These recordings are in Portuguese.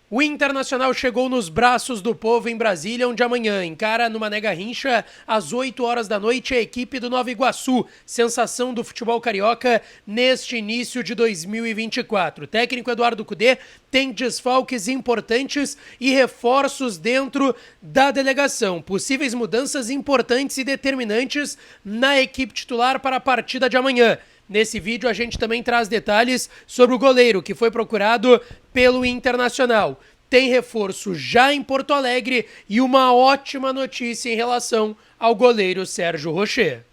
O Internacional chegou nos braços do povo em Brasília, onde amanhã encara no Mané Garrincha, às 8 horas da noite, a equipe do Nova Iguaçu, sensação do futebol carioca neste início de 2024. O técnico Eduardo Cudê tem desfalques importantes e reforços dentro da delegação. Possíveis mudanças importantes e determinantes na equipe titular para a partida de amanhã. Nesse vídeo a gente também traz detalhes sobre o goleiro que foi procurado pelo Internacional. Tem reforço já em Porto Alegre e uma ótima notícia em relação ao goleiro Sérgio Rocher.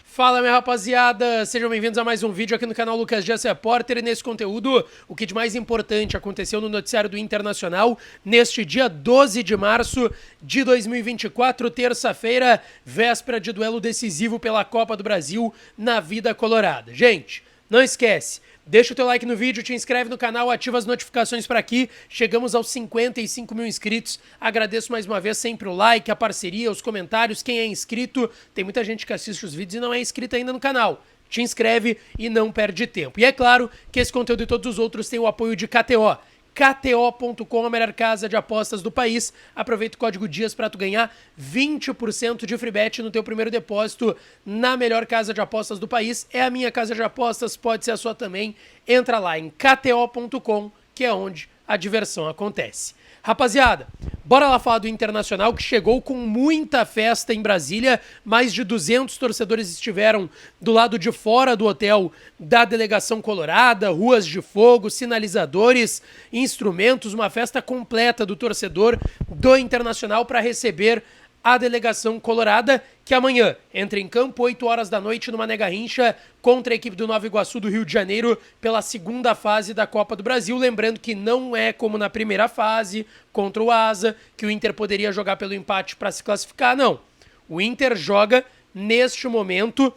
Fala, minha rapaziada, sejam bem-vindos a mais um vídeo aqui no canal Lucas Dias Repórter. E nesse conteúdo, o que de mais importante aconteceu no noticiário do Internacional neste dia 12 de março de 2024, terça-feira, véspera de duelo decisivo pela Copa do Brasil na Vida Colorada. Gente, não esquece, deixa o teu like no vídeo, te inscreve no canal, ativa as notificações para aqui. Chegamos aos 55 mil inscritos. Agradeço mais uma vez sempre o like, a parceria, os comentários. Quem é inscrito, tem muita gente que assiste os vídeos e não é inscrito ainda no canal. Te inscreve e não perde tempo. E é claro que esse conteúdo e todos os outros têm o apoio de KTO. KTO.com, a melhor casa de apostas do país. Aproveita o código DIAS para tu ganhar 20% de free bet no teu primeiro depósito na melhor casa de apostas do país. É a minha casa de apostas, pode ser a sua também. Entra lá em KTO.com, que é onde a diversão acontece. Rapaziada, bora lá falar do Internacional, que chegou com muita festa em Brasília. Mais de 200 torcedores estiveram do lado de fora do hotel da delegação colorada, ruas de fogo, sinalizadores, instrumentos, uma festa completa do torcedor do Internacional para receber a delegação colorada, que amanhã entra em campo 8 horas da noite no Mané Garrincha contra a equipe do Nova Iguaçu do Rio de Janeiro pela segunda fase da Copa do Brasil. Lembrando que não é como na primeira fase contra o Asa, que o Inter poderia jogar pelo empate para se classificar, não. O Inter joga neste momento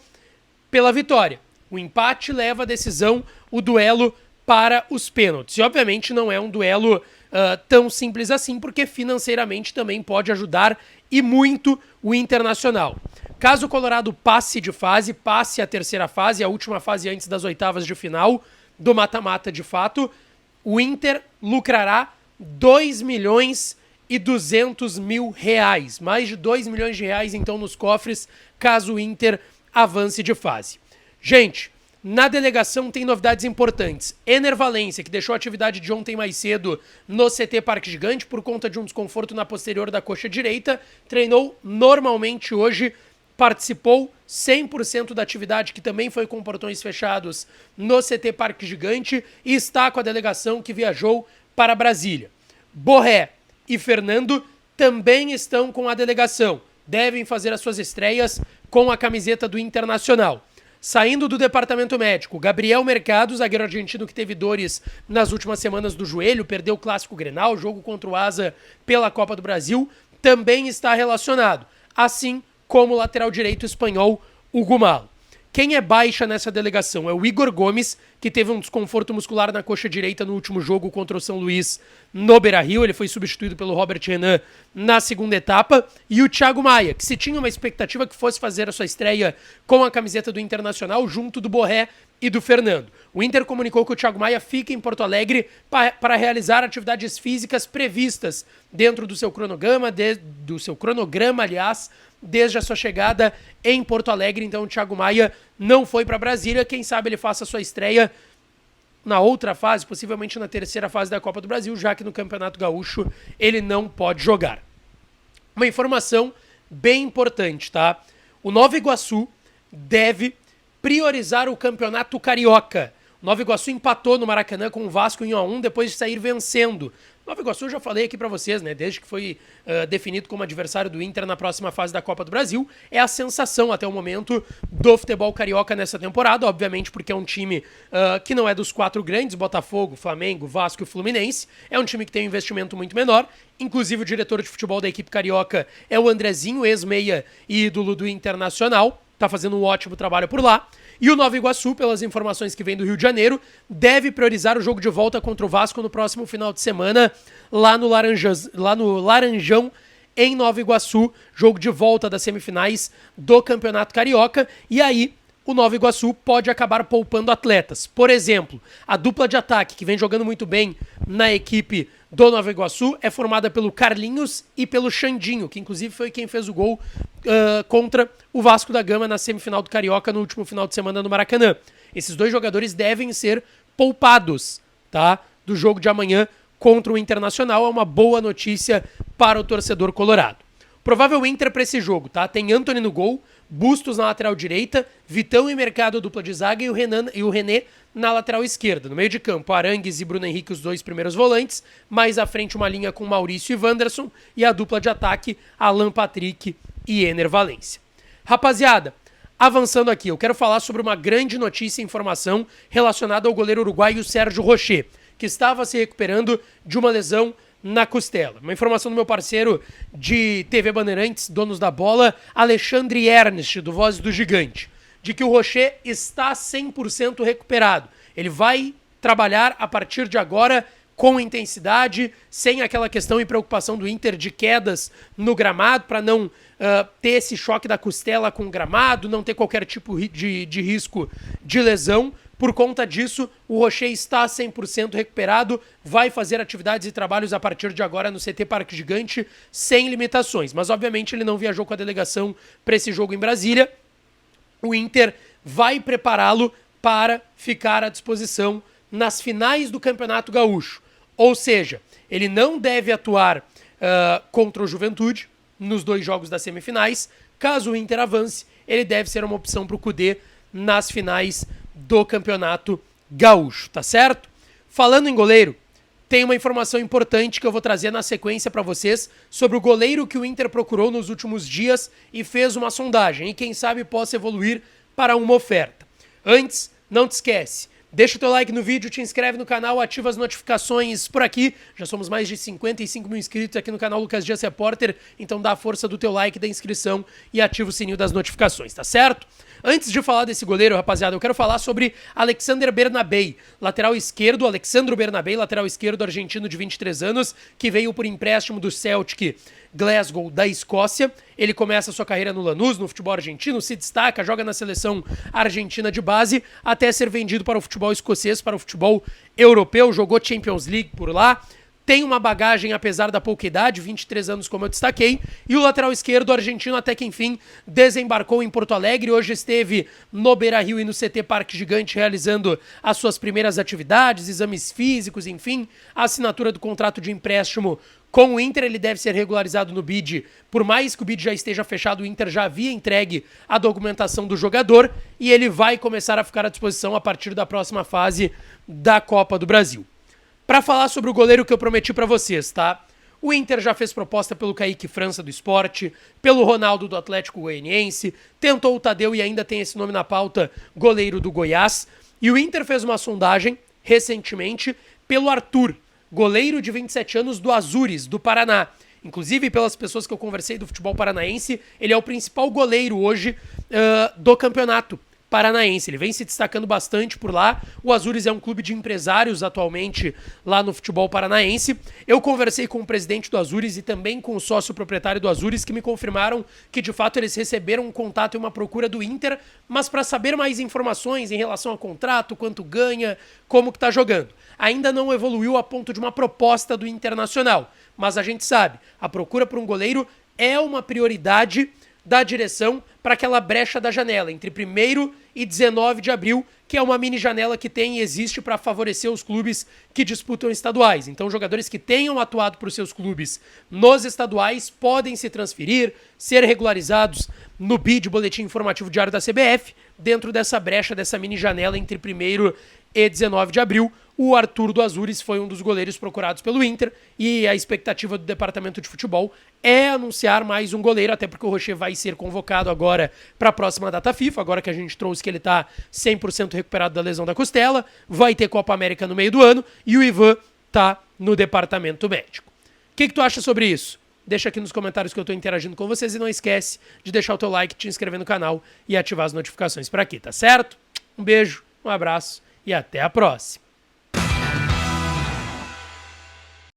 pela vitória. O empate leva a decisão, o duelo para os pênaltis. E obviamente não é um duelo tão simples assim, porque financeiramente também pode ajudar e muito o Internacional. Caso o Colorado passe de fase, passe a terceira fase, a última fase antes das oitavas de final do mata-mata de fato, o Inter lucrará 2 milhões e 200 mil reais. Mais de 2 milhões de reais então nos cofres, caso o Inter avance de fase. Gente, na delegação tem novidades importantes. Ener Valencia, que deixou a atividade de ontem mais cedo no CT Parque Gigante por conta de um desconforto na posterior da coxa direita, treinou normalmente hoje, participou 100% da atividade, que também foi com portões fechados no CT Parque Gigante, e está com a delegação que viajou para Brasília. Borré e Fernando também estão com a delegação, devem fazer as suas estreias com a camiseta do Internacional. Saindo do departamento médico, Gabriel Mercado, zagueiro argentino que teve dores nas últimas semanas do joelho, perdeu o Clássico Grenal, jogo contra o Asa pela Copa do Brasil, também está relacionado, assim como o lateral direito espanhol, Hugo Malo. Quem é baixa nessa delegação é o Igor Gomes, que teve um desconforto muscular na coxa direita no último jogo contra o São Luís no Beira-Rio. Ele foi substituído pelo Robert Renan na segunda etapa. E o Thiago Maia, que se tinha uma expectativa que fosse fazer a sua estreia com a camiseta do Internacional junto do Borré e do Fernando. O Inter comunicou que o Thiago Maia fica em Porto Alegre para realizar atividades físicas previstas dentro do seu cronograma, desde a sua chegada em Porto Alegre. Então o Thiago Maia não foi para Brasília. Quem sabe ele faça a sua estreia na outra fase, possivelmente na terceira fase da Copa do Brasil, já que no Campeonato Gaúcho ele não pode jogar. Uma informação bem importante, tá? O Nova Iguaçu deve priorizar o Campeonato Carioca. O Nova Iguaçu empatou no Maracanã com o Vasco em 1-1 depois de sair vencendo. Nova Iguaçu, eu já falei aqui pra vocês, né? Desde que foi definido como adversário do Inter na próxima fase da Copa do Brasil, é a sensação até o momento do futebol carioca nessa temporada, obviamente porque é um time que não é dos 4 grandes, Botafogo, Flamengo, Vasco e Fluminense, é um time que tem um investimento muito menor, inclusive o diretor de futebol da equipe carioca é o Andrezinho, ex-meia e ídolo do Internacional, tá fazendo um ótimo trabalho por lá. E o Nova Iguaçu, pelas informações que vem do Rio de Janeiro, deve priorizar o jogo de volta contra o Vasco no próximo final de semana, lá no Laranjão, em Nova Iguaçu, jogo de volta das semifinais do Campeonato Carioca, e aí o Nova Iguaçu pode acabar poupando atletas. Por exemplo, a dupla de ataque, que vem jogando muito bem na equipe do Nova Iguaçu, é formada pelo Carlinhos e pelo Xandinho, que inclusive foi quem fez o gol contra o Vasco da Gama na semifinal do Carioca no último final de semana no Maracanã. Esses dois jogadores devem ser poupados, tá, do jogo de amanhã contra o Internacional. É uma boa notícia para o torcedor colorado. Provável Inter para esse jogo, tá? Tem Antony no gol, Bustos na lateral direita, Vitão e Mercado dupla de zaga e o René na lateral esquerda. No meio de campo, Arangues e Bruno Henrique, os dois primeiros volantes. Mais à frente, uma linha com Maurício e Wanderson. E a dupla de ataque, Alan Patrick e Ener Valencia. Rapaziada, avançando aqui, eu quero falar sobre uma grande notícia e informação relacionada ao goleiro uruguaio Sérgio Rocher, que estava se recuperando de uma lesão na costela. Uma informação do meu parceiro de TV Bandeirantes, donos da bola, Alexandre Ernst, do Voz do Gigante, de que o Rocher está 100% recuperado. Ele vai trabalhar a partir de agora com intensidade, sem aquela questão e preocupação do Inter de quedas no gramado, para não ter esse choque da costela com o gramado, não ter qualquer tipo de risco de lesão. Por conta disso, o Rocher está 100% recuperado, vai fazer atividades e trabalhos a partir de agora no CT Parque Gigante, sem limitações. Mas, obviamente, ele não viajou com a delegação para esse jogo em Brasília. O Inter vai prepará-lo para ficar à disposição nas finais do Campeonato Gaúcho. Ou seja, ele não deve atuar contra o Juventude nos 2 jogos das semifinais. Caso o Inter avance, ele deve ser uma opção para o Kudê nas finais do Campeonato Gaúcho, tá certo? Falando em goleiro, tem uma informação importante que eu vou trazer na sequência para vocês sobre o goleiro que o Inter procurou nos últimos dias e fez uma sondagem, e quem sabe possa evoluir para uma oferta. Antes, não te esquece, deixa o teu like no vídeo, te inscreve no canal, ativa as notificações por aqui. Já somos mais de 55 mil inscritos aqui no canal Lucas Dias Repórter, então dá a força do teu like, da inscrição e ativa o sininho das notificações, tá certo? Antes de falar desse goleiro, rapaziada, eu quero falar sobre Alexander Bernabei, lateral esquerdo, Alexandro Bernabei, lateral esquerdo argentino de 23 anos, que veio por empréstimo do Celtic Glasgow da Escócia. Ele começa sua carreira no Lanús, no futebol argentino, se destaca, joga na seleção argentina de base, até ser vendido para o futebol escocês, para o futebol europeu, jogou Champions League por lá. Tem uma bagagem, apesar da pouca idade, 23 anos como eu destaquei, e o lateral esquerdo argentino até que enfim desembarcou em Porto Alegre, hoje esteve no Beira-Rio e no CT Parque Gigante realizando as suas primeiras atividades, exames físicos, enfim, a assinatura do contrato de empréstimo com o Inter. Ele deve ser regularizado no BID, por mais que o BID já esteja fechado, o Inter já havia entregue a documentação do jogador e ele vai começar a ficar à disposição a partir da próxima fase da Copa do Brasil. Para falar sobre o goleiro que eu prometi para vocês, tá? O Inter já fez proposta pelo Kaique França do Sport, pelo Ronaldo do Atlético Goianiense, tentou o Tadeu e ainda tem esse nome na pauta, goleiro do Goiás. E o Inter fez uma sondagem recentemente pelo Arthur, goleiro de 27 anos do Azures, do Paraná. Inclusive, pelas pessoas que eu conversei do futebol paranaense, ele é o principal goleiro hoje do campeonato paranaense. Ele vem se destacando bastante por lá. O Azures é um clube de empresários atualmente lá no futebol paranaense. Eu conversei com o presidente do Azures e também com o sócio proprietário do Azures, que me confirmaram que de fato eles receberam um contato e uma procura do Inter, mas para saber mais informações em relação ao contrato, quanto ganha, como que tá jogando. Ainda não evoluiu a ponto de uma proposta do Internacional, mas a gente sabe, a procura por um goleiro é uma prioridade da direção para aquela brecha da janela, entre 1º e 19 de abril, que é uma mini janela que tem e existe para favorecer os clubes que disputam estaduais. Então, jogadores que tenham atuado por seus clubes nos estaduais podem se transferir, ser regularizados no BID, Boletim Informativo Diário da CBF, dentro dessa brecha, dessa mini janela entre 1º e 19 de abril. O Arthur do Azures foi um dos goleiros procurados pelo Inter e a expectativa do departamento de futebol é anunciar mais um goleiro, até porque o Rocher vai ser convocado agora para a próxima data FIFA, agora que a gente trouxe que ele está 100% recuperado da lesão da costela, vai ter Copa América no meio do ano e o Ivan tá no departamento médico. O que tu acha sobre isso? Deixa aqui nos comentários que eu estou interagindo com vocês e não esquece de deixar o teu like, te inscrever no canal e ativar as notificações por aqui, tá certo? Um beijo, um abraço e até a próxima.